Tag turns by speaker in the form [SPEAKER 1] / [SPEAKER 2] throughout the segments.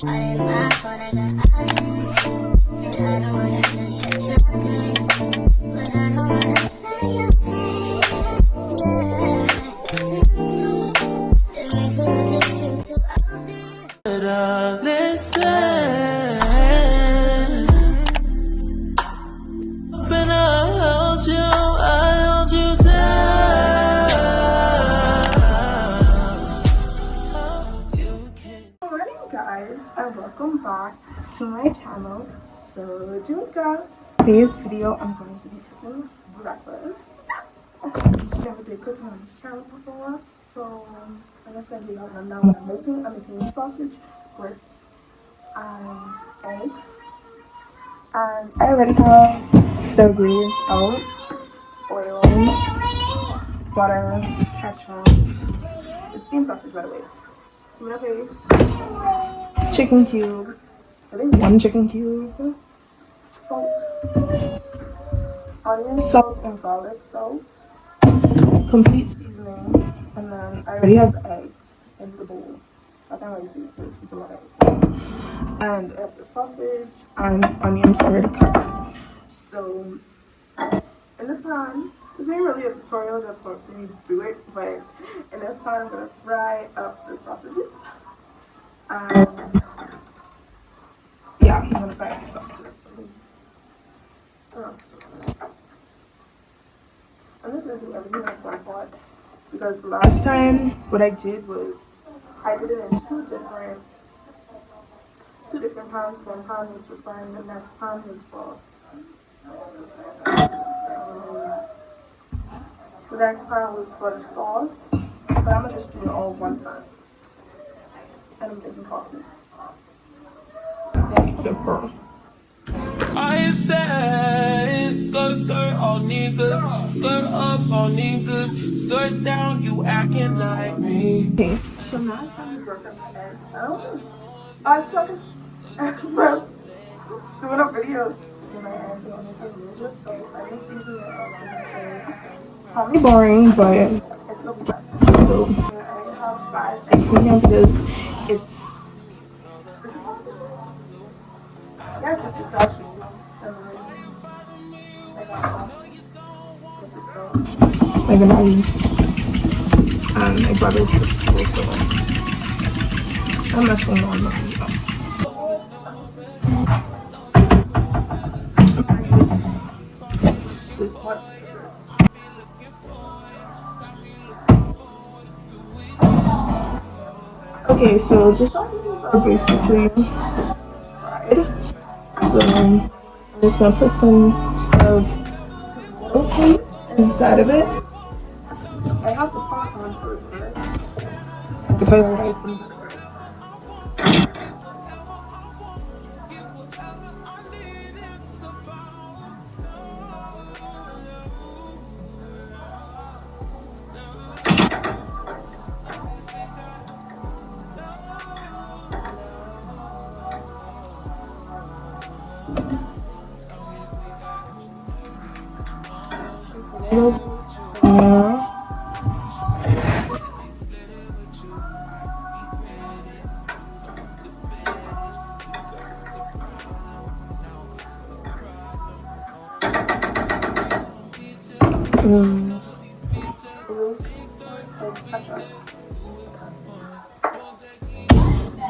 [SPEAKER 1] in my phone, I got options. And I don't wanna tell you to drop it, but I don't wanna play your game. Yeah, simple. That makes me look extreme too obvious. Listen, when I hold you down.
[SPEAKER 2] Good morning, guys, and welcome back to my channel, Jameka. Today's video, I'm going to be cooking breakfast. I never did cooking on this channel before, so I'm just going to run down what I'm making. I'm making sausage, grits, and eggs. And I already have the ingredients out: oil, butter, ketchup. It's steamed sausage, by the way. Tomato paste, chicken cube, I think one chicken cube, salt, onion salt and garlic salt, complete seasoning, and then I already have the eggs in the bowl. I can't really see this, it's a lot of eggs. And I have the sausage and onions already cut. So in this pan, this ain't really a tutorial, just lets me do it, but in this pan I'm gonna fry up the sausages. And yeah, I'm gonna fry up the sausages. I'm just gonna do everything that's one pot, because the last time what I did was I did it in two different pans. One pan was for frying, the next pan was for the next pan was for the sauce. But I'm gonna just do it all one time. And I'm drinking coffee. The pearl.
[SPEAKER 3] I said, skirt all niggas, skirt up all niggas, skirt down, you acting like me.
[SPEAKER 2] Okay, so now it's time to work on my eggs. I was talking from doing a video. Do my eggs and make it really good. So I didn't season the eggs in the call me boring, but it's the best. So I have 5 eggs in here because it's yeah, just a trash. My banana and my brother's to school, so I'm not going on nothing. This pot. Okay, so the sausages are basically fried. So I'm just gonna put some of tomato paste inside of it. I have to pot on first. Because I rice into the rice.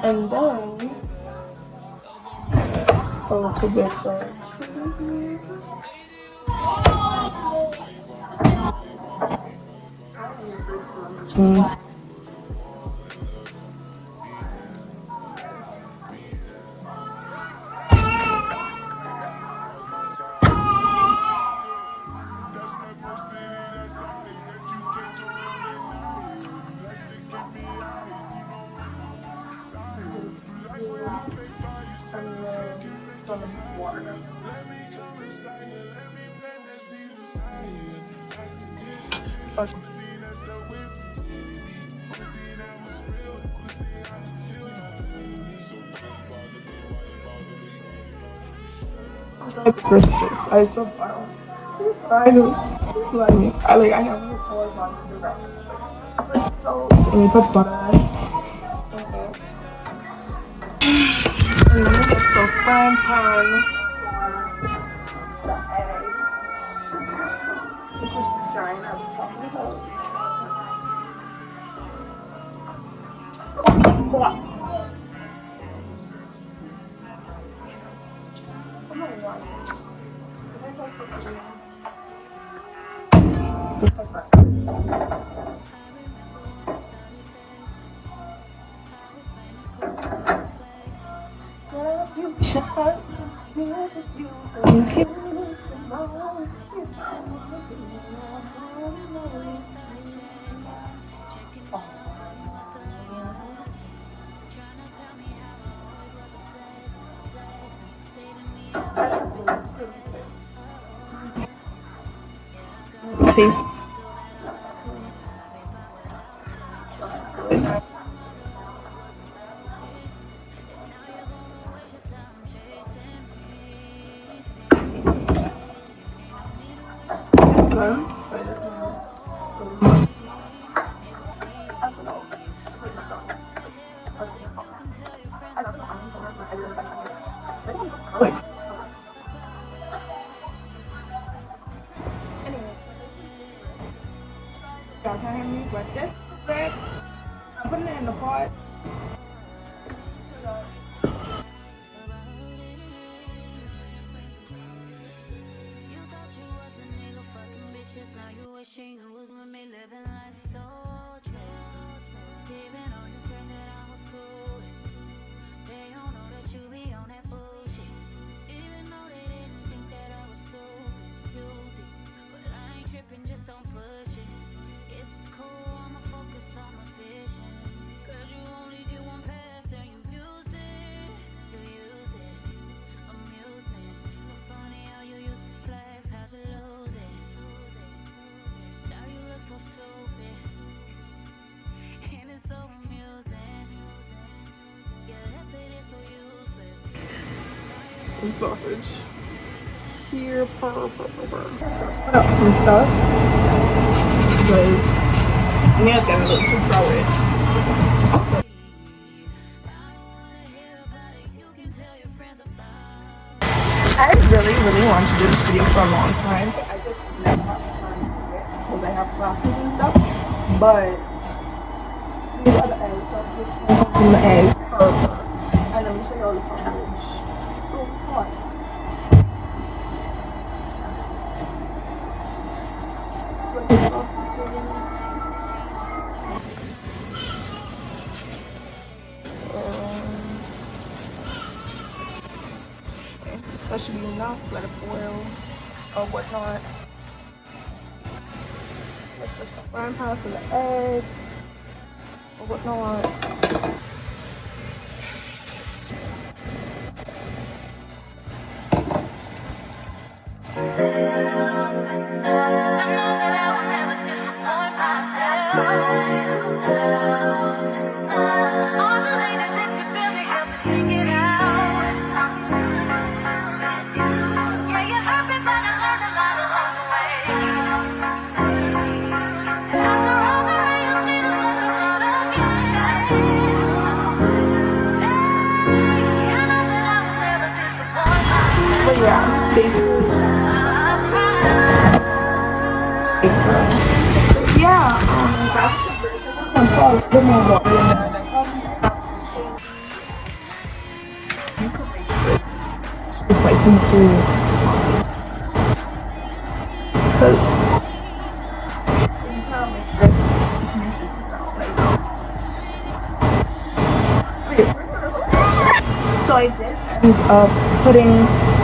[SPEAKER 2] And then a little bit of chicken. Some water. Okay. I still file. I know. It's like me. I have no colors on to do that. I put salt and you put butter. Okay. little frying pan for the eggs. This is the giant I was talking about. Oh my god. This is like that. Taste. Y'all can't hear me, but this is it. I'm putting it in the pot.
[SPEAKER 1] Now you wishing you was with me, living life so true. Even all your friends that I was cool with, they don't know that you be on that bullshit. Even though they didn't think that I was stupid, you did. But I ain't tripping, just don't push it. It's cool, I'ma focus on my vision. Cause you only get one pass and you used it. You used it, amusement. So funny how you used to flex, how'd you lose it? Now you look so stupid, and it's so amusing. Your effort is so useless.
[SPEAKER 2] Sausage. Here, purr. So let's put up some stuff because Mia's getting a little too crowded. I really wanted to do this video for a long time, but I just never have the time to do it because I have classes and stuff. But these are the eggs, so I was just making the eggs purple. And let me show you all the sausage. So hot. Look at the sausage. That should be enough. Let it boil or whatnot. Let's just frying pan for the eggs or whatnot. But yeah, basically. Yeah, that's I'm sorry, put more water in there. It's like me too. Because so I did end up putting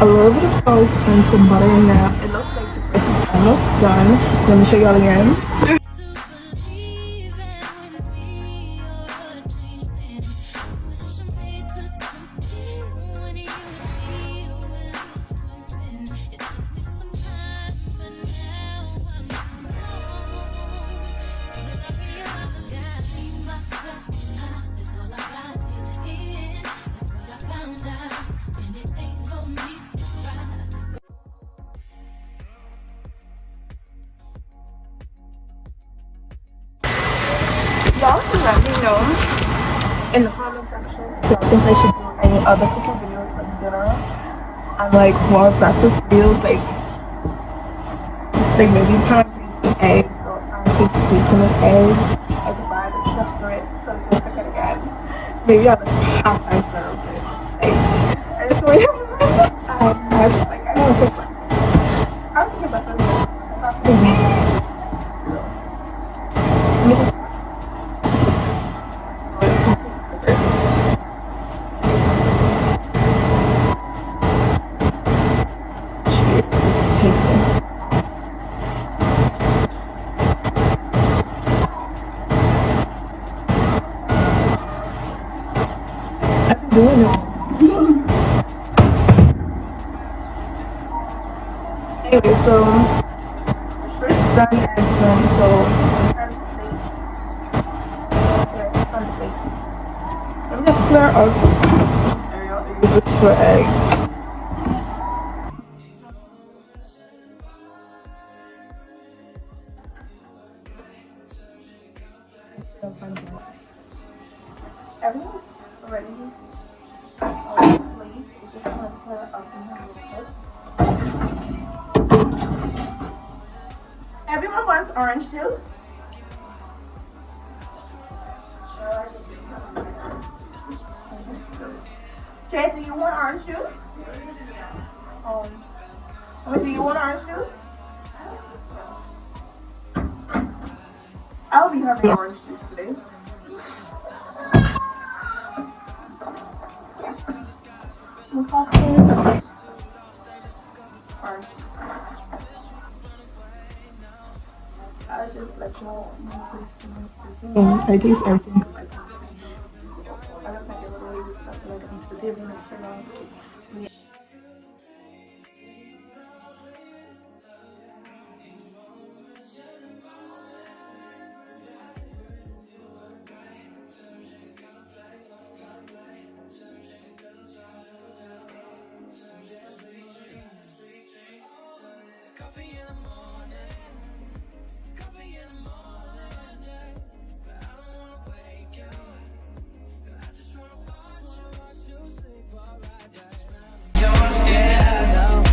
[SPEAKER 2] a little bit of salt and some butter in there. It looks like it's almost done. Let me show y'all again. Y'all can let me know in the comment section if y'all think I should do any other cooking videos like dinner and like more breakfast meals, like maybe pancakes and eggs or pancakes, bacon and eggs. I could buy the separate so I can cook it again. Maybe I'll like half-time dinner with it. Like, I just want I was just like, I don't want to cook breakfast. I was thinking about this the past few weeks. So, Mrs. Cheers, this is tasty. I've been doing it. Anyway, so Fritz done excellent, so it's on the plate. Let me just clear out this area and use this for eggs. Everything's ready on the plate. It's just going to clear up in here real quick. Everyone wants orange juice. Jay, do you want orange juice? Do you want orange juice? I'll be having orange juice today. I'll just let you know. I taste everything because I just like it really stuff like it needs to dip and make sure that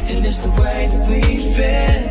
[SPEAKER 3] and it's the way that we fit.